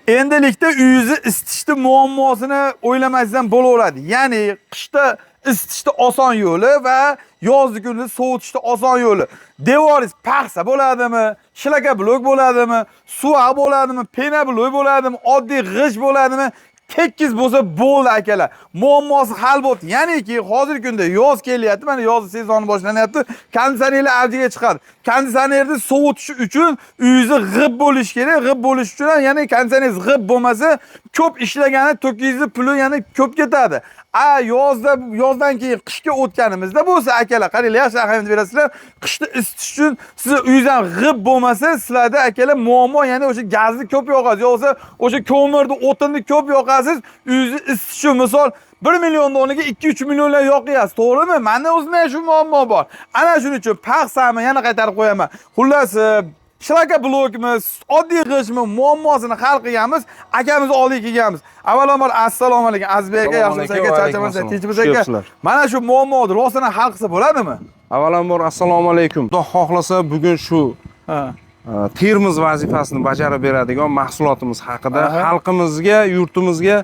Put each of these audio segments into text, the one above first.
Endilikda uyingizni isitishda muammosini o'ylamasdan bo'laveradi. Ya'ni qishda isitishda oson yo'li va yozgi kunda sovutishda oson yo'li. Devoringiz paxsa bo'ladimi? Shlaka blok bo'ladimi? Suv bo'ladimi? Pena blok bo'ladimi? Oddiy g'isht bo'ladimi? Tekkiz bo'lsa bo'ldi akalar. Muammosi hal bo'ldi. Ya'niki hozirgi kunda yoz kelyapti. Mana yoz sezoni boshlanyapti. Konditsionerlar avjiga chiqadi. Konditsionerni sovutish uchun uyingiz g'ib bo'lishi kerak. G'ib bo'lish uchun ham ya'ni konditsioneringiz g'ib bo'lmasa, ko'p ishlagani to'kingizni puli yana ko'p ketadi. Yozdan keyin qishga o'tganimizda bo'lsa akalar, qaranglar, yaxshi ahamiyat berasizlar. Qishda isitish uchun siz uyingizdan g'ib bo'lmasa, sizlarda akalar muammo ya'ni o'sha gazni ko'p yoqasiz, yo'qsa o'sha ko'mirni, o'tinni ko'p yoqasiz. Uyingizni isitish uchun misol 1 million o'rniga 2-3 millionlar yoqyapsiz, to'g'rimi? Menda o'zimda shu muammo bor. Ana shuning uchun paxsami yana qaytarib qo'yaman. Xullas, shlaka blokimiz, oddiy g'ishtmi muammosini hal qilganmiz, akamiz oldiga kelganmiz. Avvalambor assalomu alaykum Azizbek aka, yaxshimisiz aka, charchamaysiz, tinchmisiz aka? Mana shu muammoni rostini hal qilsa bo'ladimi? Avvalambor assalomu alaykum. Xudo xohlasa bugun shu termiz vazifasini bajarib beradigan mahsulotimiz haqida xalqimizga, yurtimizga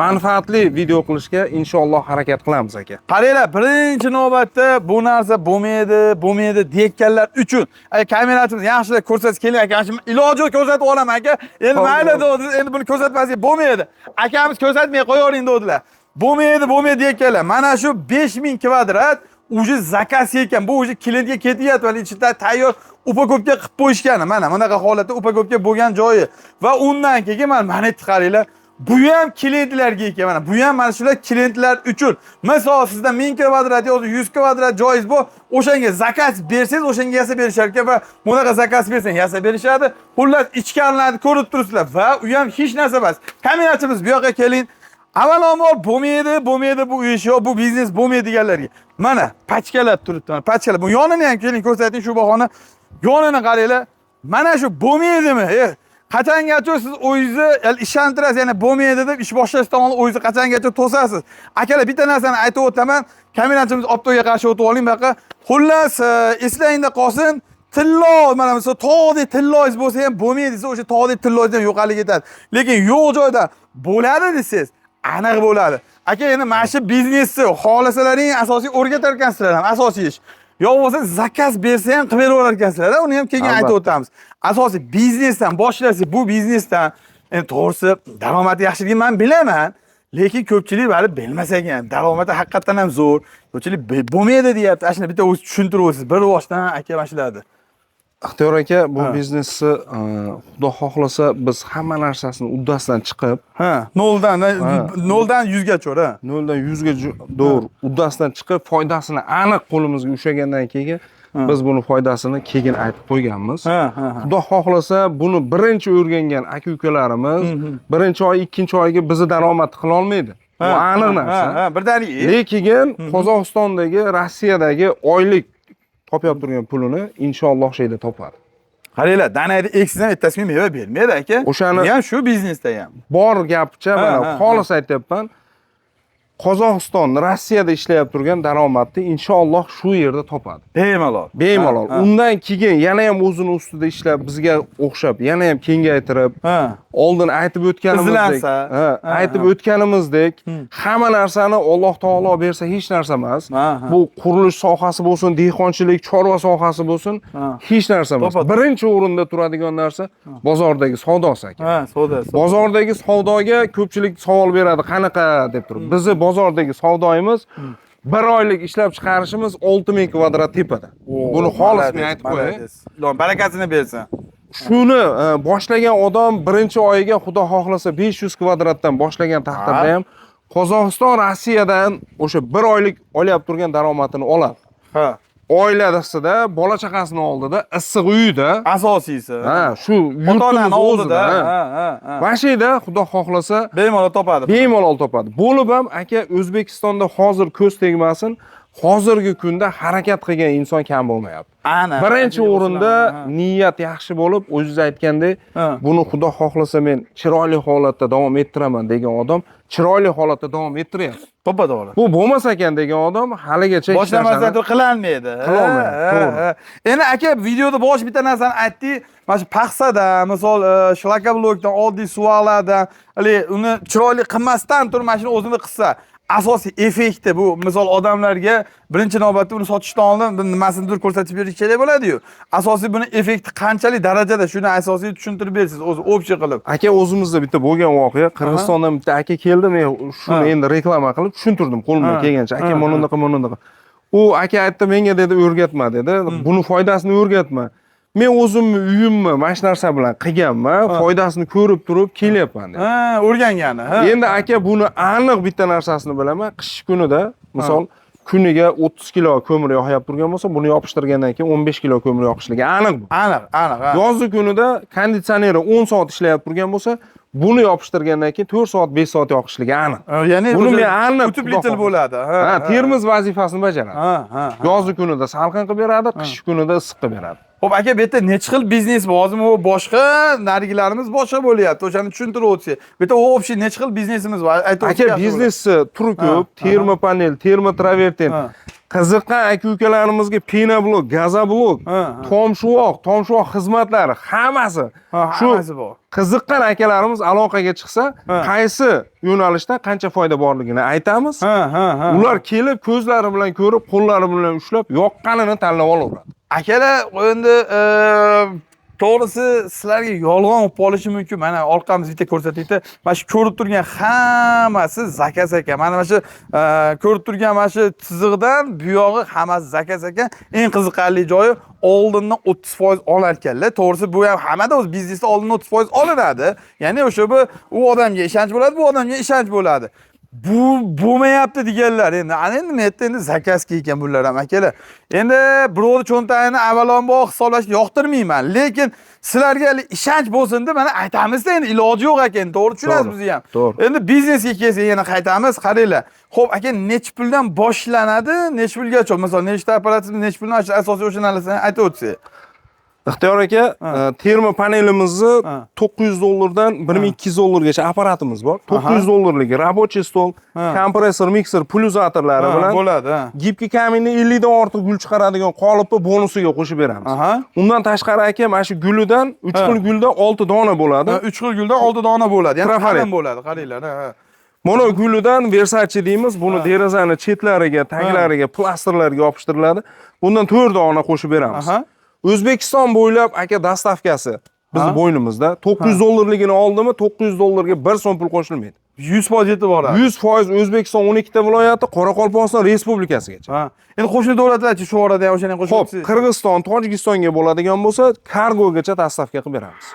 manfaatli video qilishga inshaalloh harakat qilamiz aka. Qaranglar, birinchi navbatda bu narsa bo'lmaydi deyotganlar uchun kamerachimiz yaxshilab ko'rsatib keling aka. Iloji ko'rsatib olaman aka. Endi mayli dedi, endi buni ko'rsatmasak bo'lmaydi. Akamiz ko'rsatmay qo'yavering dedilar. Bo'lmaydi deyotganlar. Mana shu 5000 kvadrat уже zakaz ekan. Bu уже klientga ketyapti va ichida tayyor upakopga qilib qo'yishgan. Mana bunaqa holatda upakopga bo'lgan joyi va undan keyin mana qaranglar. Bu ham klientlarga ekan. Mana bu ham mana shular klientlar uchun. Misol sizda 1000 kvadrat yoki 100 kvadrat joyingiz bor, o'shanga zakaz bersangiz, o'shanga yasab berishar ekan va bunaqa zakaz bersang yasab berishadi. Xullas, ichkarilarni ko'rib turibsizlar va u ham hech narsa emas. Kamerachimiz bu yoqqa keling. Avvalambor bo'lmaydi bu ish yo bu biznes bo'lmaydi deganlarga. Mana pachkalab turibdi. Mana pachkalar. Bu yonini ham keling ko'rsating shu bahona. Yonini qaranglar. Mana shu bo'lmaydimi? Qachongacha siz o'zingizni ishontirasiz, ya'ni bo'lmaydi deb ish boshlashdan oldin o'zingizni qachongacha to'sasiz. Akalar, bitta narsani aytib o'taman. Kamerachimiz optoga qarshi o'tib oling baqa. Xullas, eslangda qolsin. Tillo, mana misol tog'dek tilloyingiz bo'lsa ham bo'lmaydi desa, o'sha tog'dek tilloyingizdan yo'qolib ketadi. Lekin yo'q joyda bo'ladi desangiz, aniq bo'ladi. Aka, endi mana shu biznesni xohlasalaring asosiy o'rgatar ekansizlar ham, asosiy ish. Yo'q bo'lsa zakaz bersa ham qilib beraverar ekansizlar, uni ham keyin aytib o'tamiz. Asosiy biznesdan boshlasak, bu biznesdan endi to'g'risi daromadi yaxshiligini men bilaman, lekin ko'pchilik bari bilmas ekan. Daromadi haqiqatan ham zo'r. Ko'pchilik bo'lmaydi deyapti. Shuni bitta o'zingiz tushuntirib o'tasiz. Bir boshdan aka mashiladi. Ixtiyor aka, bu biznesni xudo xohlasa biz hamma narsasini uddasidan chiqib, noldan 100 gacha, noldan 100 ga to'g'ri, uddasidan chiqib foydasini aniq qo'limizga ushlagandan keyin biz buni foydasini keyin aytib qo'yganmiz. Xudo xohlasa buni birinchi o'rgangan aka-ukalarimiz birinchi oy, ikkinchi oyga bizni daromad qila olmaydi. Bu aniq narsa. Birdaniga. Lekin Qozog'istondagi, Rossiyadagi oylik topib turgan pulini inshaalloh şeyda topadi. Qaranglar, danayda eksizdan ertasiga meva bermaydi aka. O'shani ham shu biznesda ham. Bor gapcha, mana xolis aytyapman. Qozog'iston, Rossiyada ishlayib turgan daromadni inshaalloh shu yerda topadi. Bemalol. Undan keyin yana ham o'zini ustida ishlab, bizga o'xshab, yana ham kengaytirib, oldin aytib o'tganimizdek, hamma narsani Alloh taolo bersa hech narsa emas. Bu qurilish sohasi bo'lsin, dehqonchilik, chorva sohasi bo'lsin, hech narsa emas. Birinchi o'rinda turadigan narsa bozordagi savdosi aka. Savdo. Bozordagi savdoga ko'pchilik savol beradi, qanaqa deb turib. Bizni bozordagi savdoyimiz 1 oylik ishlab chiqarishimiz 6000 kvadrat tepada. Buni xolis men aytib qo'yay. Alloh barakasini bersin. Shuni boshlagan odam birinchi oyiga xudo xohlasa 500 kvadratdan boshlagan taqdirda ham Qozog'iston Rossiyadan o'sha 1 oylik olyapti turgan daromadini oladi. Oilasida, bola chaqasini oldida, issiq uyida, asosiysi. Shu yurtimiz oldida. Mana shu yerda xudo xohlasa bemalol topadi. Bo'lib ham aka O'zbekistonda hozir ko'z tegmasin, hozirgi kunda harakat qilgan inson kam bo'lmayapti. Ana. Birinchi o'rinda niyat yaxshi bo'lib, o'zingiz aytgandek, buni Xudo xohlasa men chiroyli holatda davom ettiraman degan odam chiroyli holatda davom ettiryapti. To'g'ri. Bu bo'lmas ekan degan odam haligacha boshlamasdan turib qilolmaydi. To'g'ri. Endi aka videoda bosh bitta narsani aytdik. Mana shu paxsada, misol shlakoblokdan oddiy suvoqlardan, uni chiroyli qilmasdan turib mashina o'zini qilsa, asosiy effekti bu misol odamlarga birinchi navbatda uni sotishdan oldin nimasidir ko'rsatib berish kerak bo'ladi-yu. Asosiy buni effekti qanchalik darajada shuni asosiy tushuntirib bersiz, o'zi общий qilib. Aka o'zimizda bitta bo'lgan voqea, Qirg'izistondan bitta aka keldi, men shuni endi reklama qilib tushuntirdim qo'limdan kelgancha. Aka mana u aka aytdi, menga dedi o'rgatma dedi. Buni foydasini o'rgatma. Men o'zimni uyimni mana shu narsa bilan qilganman, foydasini ko'rib turib kelyapman dedi. O'rgangani. Endi aka buni aniq bitta narsasini bilaman. Qish kunida, misol kuniga 30 kilo ko'mir yoqib turgan bo'lsa, buni yopishtirgandan keyin 15 kilo ko'mir yoqishligi aniq bu. Aniq. Yozgi kunida konditsioneri 10 soat ishlayib turgan bo'lsa, buni yopishtirgandan keyin 4 soat, 5 soat yoqishligi aniq. Ya'ni buni men aniq utility bo'ladi. Termiz vazifasini bajaradi. Yozgi kunida salqin qilib beradi, qish kunida issiq qilib beradi. Xo'p aka, bu yerda necha xil biznes bor? U boshqa, narigilarimiz boshqa bo'lyapti. O'shani tushuntirib o'tsangiz. Bu yerda общий necha xil biznesimiz bor? Aytib o'tsangiz. Aka, biznesni turi ko'p, termopanel, termotraverten. Qiziqqan aka-ukalarimizga penoblok, gazoblok, tomshuvoq xizmatlari hammasi bor. Qiziqqan akalarimiz aloqaga chiqsa, qaysi yo'nalishda qancha foyda borligini aytamiz. Ular kelib ko'zlari bilan ko'rib, qo'llari bilan ushlab, yoqqanini tanlab olaveradi. Akalar, endi to'g'risi sizlarga yolg'on bo'lib qolishi mumkin. Mana orqamiz bitta ko'rsataydi. Mana shu ko'rib turgan hammasi zakaz ekan. Mana shu ko'rib turgan mana shu chiziqdan bu yog'i hammasi zakaz ekan. Eng qiziqarli joyi oldindan 30% olar ekanlar. To'g'risi bu ham hammada o'z biznesda oldindan 30% olinadi. Ya'ni o'sha u odamga ishonch bo'ladi, bu odamga ishonch bo'ladi. Bu bo'lmayapti deganlar endi. Ana endi men endi zakazga ekan bular ham akalar. Endi birovni cho'ntagini avvalambor hisoblashni yoqtirmayman, lekin sizlarga ishonch bo'lsin deb mana aytamiz-da, endi iloji yo'q ekan. To'g'ri tushunasiz bizni ham. Endi biznesga kelsak yana qaytamiz, qaranglar. Xo'p aka, necha puldan boshlanadi, necha pulgacha? Masalan, nechta operatsiya, necha puldan asosiy o'sha narsani aytib o'tsangiz. Ixtiyor aka, termopanelimizni $900 dan $1200 apparatimiz bor. $900 rабочий stol, kompressor, mikser, pulsatorlari bilan bo'ladi. Gibki kaminni 50 dan ortiq gul chiqaradigan qolipni bonusiga qo'shib beramiz. Undan tashqari aka, mana shu gulidan 3 xil guldan 6 dona bo'ladi. 3 xil guldan 6 dona bo'ladi. Ya'ni qalin bo'ladi, qaranglar. Mono gulidan Versace deymiz. Buni derazani chetlariga, taglariga, plastrlarga yopishtiriladi. Bundan 4 dona qo'shib beramiz. O'zbekiston bo'ylab aka dastavkasi bizni bo'ynimizda. $900ligini oldimi, $900ga 1 so'm pul qo'shilmaydi. 100% yetib boradi. 100% O'zbekiston 12 ta viloyati, Qoraqalpog'iston Respublikasigacha. Endi qo'shni davlatlarchi shu orada ham o'shani qo'shib o'tsangiz. Qirg'iziston, Tojikistonga bo'ladigan bo'lsa, kargogacha dastavka qilib beramiz.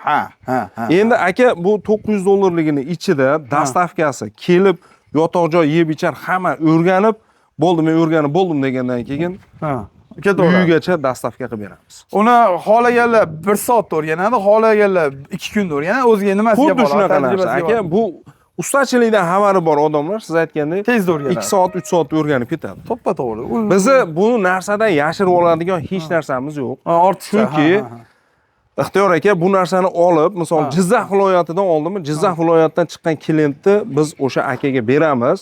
Endi aka, bu $900ligini ichida dastavkasi kelib, yotoq joy, yeb ichar hamma o'rganib, bo'ldi, men o'rganib bo'ldim degandan keyin uyigacha dastavka qilib beramiz. Uni xohlaganlar 1 soatda o'rganadi, xohlaganlar 2 kunda o'rganadi. O'ziga nimasiga bog'liq. Xuddi shunaqa narsa. Aka, bu ustachilikdan xabari bor odamlar, siz aytgandek, tezda o'rganadi. 2 soat, 3 soatda o'rganib ketadi. To'ppa-to'g'ri. Bizni bu narsadan yashirib oladigan hech narsamiz yo'q. Chunki Ixtiyor aka bu narsani olib, misol Jizzax viloyatidan oldimi, Jizzax viloyatidan chiqqan klientni biz o'sha akaga beramiz.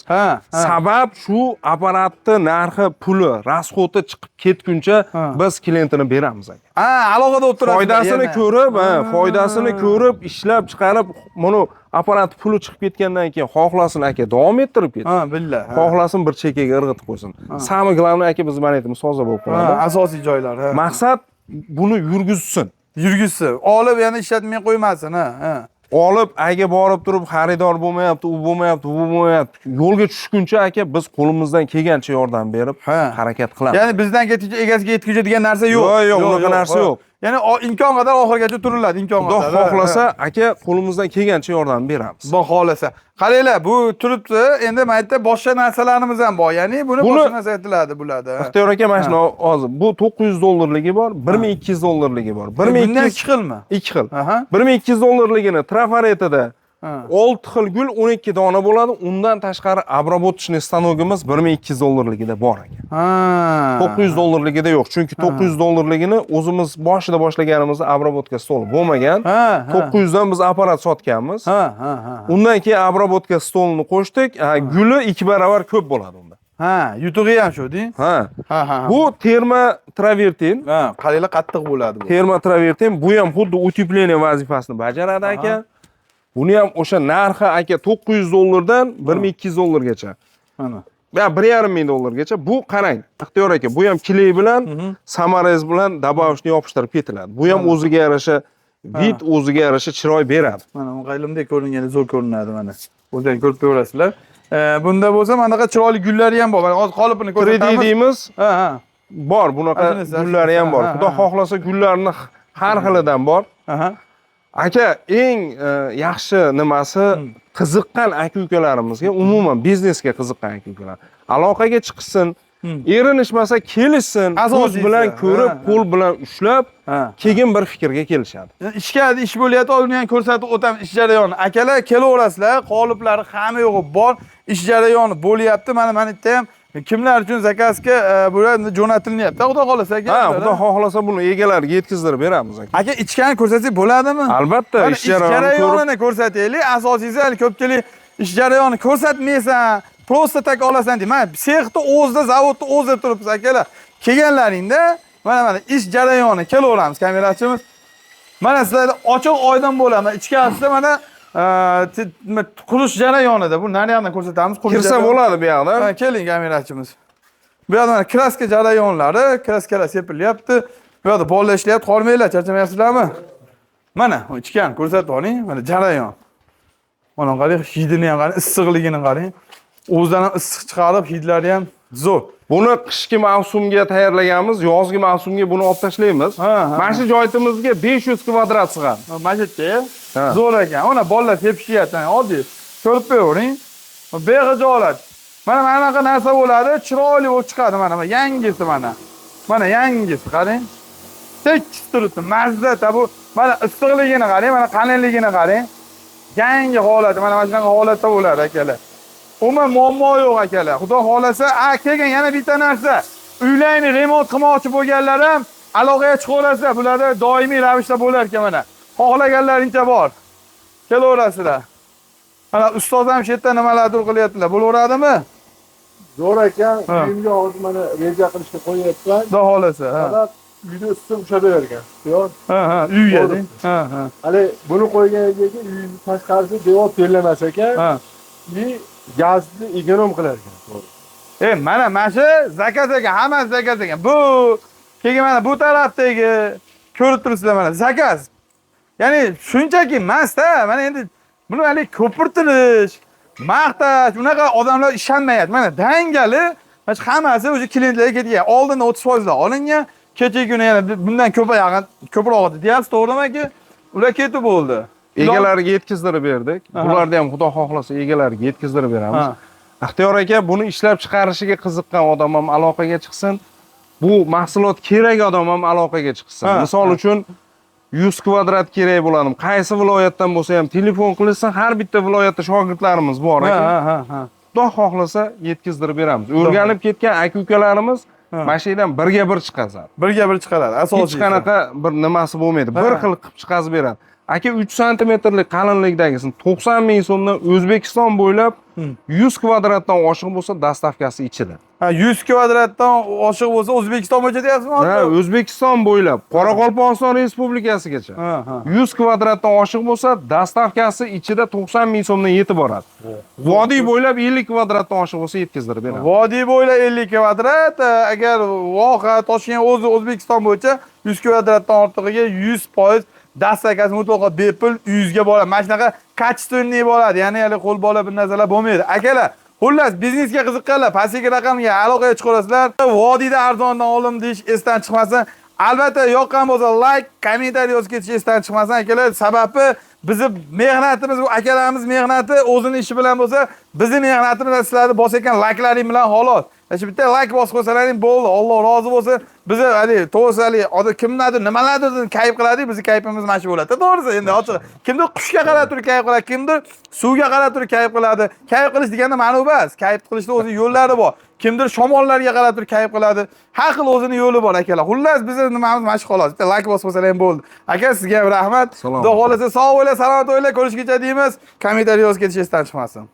Sabab shu apparatni narxi, puli, rasxoti chiqib ketguncha biz klientini beramiz aka. Alohida bo'lib turadi. Foydasini ko'rib, ishlab chiqarib, mana apparat puli chiqib ketgandan keyin xohlasin aka davom ettirib ketsin. Billah. Xohlasin bir chekkaga irg'itib qo'ysin. Samый главный aka biz mana aytamiz, soza bo'lib qoladi. Asosiy joylar. Maqsad buni yurgizsin. Olib yana ishlatmay qo'ymasin, Olib aka borib turib xaridor bo'lmayapti, u bo'lmayapti. Yo'lga tushguncha aka biz qo'limizdan kelgancha yordam berib harakat qilamiz. Ya'ni bizdan ketguncha egasiga yetkazadi degan narsa yo'q. Yo'q, unaqa narsa yo'q. Ya'ni imkon qadar oxirigacha turiladi, imkon qadar. Xudo xohlasa aka qo'limizdan kelgancha yordam beramiz. Xudo xohlasa. Qaranglar, bu turibdi. Endi men aytdim, boshqa narsalarimiz ham bor. Ya'ni buni boshqa narsa aytiladi bularda. Ixtiyor aka, mana shuni hozir bu $900ligi bor, $1200ligi bor. Bundan 2 xilmi? 2 xil. $1200ligini Trafaretida 6 xil gul 12 dona bo'ladi. Undan tashqari обработочный stanogimiz $1200 bor ekan. $900 yo'q. Chunki $900 o'zimiz boshida boshlaganimizda обработка stoli bo'lmagan. 900 dan biz apparat sotganmiz. Undan keyin обработка stolini qo'shdik. Guli 2 barobar ko'p bo'ladi unda. Yutug'i ham shu-ding? Bu termo travertin. Qaranglar, qattiq bo'ladi bu. Termo travertin bu ham xuddi утепление vazifasini bajaradi aka. Buni ham o'sha narxi aka $900 dan $1200 Mana. Ya $1,500 Bu qarang, Ixtiyor aka, bu ham kley bilan, samarez bilan dabavishni yopishtirib ketiladi. Bu ham o'ziga yarasha vid, o'ziga yarasha chiroy beradi. Mana qaylimdek ko'ringani zo'r ko'rinadi mana. O'zing ko'rib ko'rasizlar. Bunda bo'lsa manaqa chiroyli gullari ham bor. Mana hozir qolipini ko'rsatamiz. 3D deymiz. Bor, bunaqa gullari ham bor. Xudo xohlasa gullarni har xilidan bor. Aka, eng yaxshi nimasi qiziqqan aka-ukalarimizga, umuman biznesga qiziqqan aka-ukalar aloqaga chiqsin, erinishmasa kelishsin, ko'z bilan ko'rib, qo'l bilan ushlab, keyin bir fikrga kelishadi. Ish bo'lyapti, uni ham ko'rsatib o'tamiz ish jarayoni. Akalar kelaverasizlar, qoliplari hamma yo'g'i bor, ish jarayoni bo'lyapti. Mana yerda ham kimlar uchun zakazga bular jo'natilyapti. Xudo xolasa aka. Xudo xohlasa buni egalariga yetkazib beramiz aka. Aka, ichkani ko'rsatsak bo'ladimi? Albatta, ish jarayonini ko'rsataylik. Asosiysi ko'pchilik ish jarayonini ko'rsatmaysan, prosta tak olasan deydi. Mana sexda o'zida, zavodda o'zida turibsiz akalar. Kelganlaringda mana ish jarayoni kelaveramiz kamerachimiz. Mana sizlarga ochiq oydin bo'ladi. Ichkarisida mana qurish jarayonida bu naryoqdan ko'rsatamiz. Kirsa bo'ladi bu yoqdan. Keling kamerachimiz. Bu yoqda mana kraska jarayonlari, kraskalar sepilyapti. Bu yoqda bolalar ishlayapti, qolmanglar, charchamayapsizlarmi? Mana ichkan ko'rsatib oling, mana jarayon. Mana qarang, hidini ham qarang, issiqligini qarang. O'zidan ham issiq chiqarib, hidlari ham zo'r. Buni qishki mavsumga tayyorlaganmiz, yozgi mavsumga buni olib tashlaymiz. Mana shu joyimizga 500 kvadrat sig'adi. Mana shu yerda zo'r ekan. Mana bolalar tepishyapti, oddiy. Ko'rib qo'ying. Bexijolat. Mana bunaqa narsa bo'ladi, chiroyli bo'lib chiqadi mana yangisi mana. Mana yangisi qarang. Tekis turibdi, mazza bu. Mana issiqligini qarang, mana qalinligini qarang. Yangi holati, mana shunaqa holatda bo'ladi akalar. Umuman muammo yo'q akalar. Xudo xolasa, kelgan yana bitta narsa. Uylarni remont qilmoqchi bo'lganlar ham aloqaga chiqaverasizlar. Bularda doimiy ravishda bo'lar ekan mana. Xohlaganlaringcha bor. Kelaverasizlar. Mana ustoz ham shu yerda nimalardir qilyaptilar. Bo'laveradimi? Zo'r ekan, uyimga hozir mana reja qilishga qo'yapman. Xudo xolasa. Faqat uyni ustini ushlavergan. Yo'q. Uyga. Hali buni qo'yganiga uyning tashqarisi devor terlamas ekan. Gazni ekonom qilar ekan. Mana shu zakaz ekan, hammasi zakaz ekan. Bu keyin mana bu tarafdagi ko'rib turibsizlar mana zakaz. Ya'ni shunchaki emas-da, mana endi buni hali ko'pirtirish, maqtash, unaqa odamlar ishonmayapti. Mana dangali, mana shu hammasi o'sha klientlarga ketgan. Oldin 30% olingan, kechagi kuni yana bundan ko'proq deyapsiz, to'g'rimi aka? Ular ketib bo'ldi. Egalariga yetkazdirib berdik. Bularni ham xudo xohlasa egalariga yetkazdirib beramiz. Ixtiyor aka, buni ishlab chiqarishiga qiziqqan odam ham aloqaga chiqsin. Bu mahsulot kerak odam ham aloqaga chiqsin. Misol uchun 100 kvadrat kerak bo'ladi. Qaysi viloyatdan bo'lsa ham telefon qilsin, har bitta viloyatda shogirdlarimiz bor ekan. Xudo xohlasa yetkazdirib beramiz. O'rganib ketgan aka-ukalarimiz mashinadan birga bir chiqazadi. Birga bir chiqaradi. Asosiy. Hech qanaqa bir nimasi bo'lmaydi. Bir xil qilib chiqazib beradi. Aka 3 santimetrlik qalinlikdagisini 90 ming so'mdan O'zbekiston bo'ylab 100 kvadratdan oshiq bo'lsa, dastavkasi ichida. 100 kvadratdan oshiq bo'lsa O'zbekiston bo'yicha deyapsizmi? O'zbekiston bo'ylab, Qoraqalpog'iston Respublikasigacha. 100 kvadratdan oshiq bo'lsa, dastavkasi ichida 90 ming so'mdan yetib boradi. Vodiy bo'ylab 50 kvadratdan oshiq bo'lsa, yetkazdirib beradi. Vodiy bo'ylab 50 kvadrat, agar voha Toshkent O'zbekiston bo'yicha 100 kvadratdan ortig'iga 100% dastavkasi mutlaqo bepul uyingizga boradi. Mana shunaqa kачественный bo'ladi. Ya'ni hali qo'l bola bir narsalar bo'lmaydi. Akalar, xullas biznesga qiziqqanlar, pastki raqamga aloqaga chiqarasizlar. Vodiyda arzondan olim deyish esdan chiqmasin. Albatta yoqqan bo'lsa like, kommentariy yozib ketish esdan chiqmasin akalar. Sababi bizni mehnatimiz, bu akalarimiz mehnati o'zining ishi bilan bo'lsa, bizning mehnatimiz sizlarni bosayotgan like'laring bilan xolos. Shu bitta like bosib qo'ysalaring bo'ldi. Alloh rozi bo'lsin. Biz hali to'g'risali kimlardir, nimalardir kayf qiladi, bizni kayfimiz mana shu bo'ladi. To'g'risi endi ochiq. Kimdir qushga qarab turib kayf qiladi, kimdir suvga qarab turib kayf qiladi. Kayf qilish deganda ma'no emas. Kayf qilishning o'zi yo'llari bor. Kimdir shamollarga qarab turib kayf qiladi. Har xil o'zini yo'li bor akalar. Xullas biz nimamiz mana shu xolos. Bitta like bosib qo'ysalaring bo'ldi. Aka sizga ham rahmat. Xudo xolasa sog' bo'la, salomat bo'la, ko'rishguncha deymiz. Kommentariy yozib ketishingizdan chiqmasin.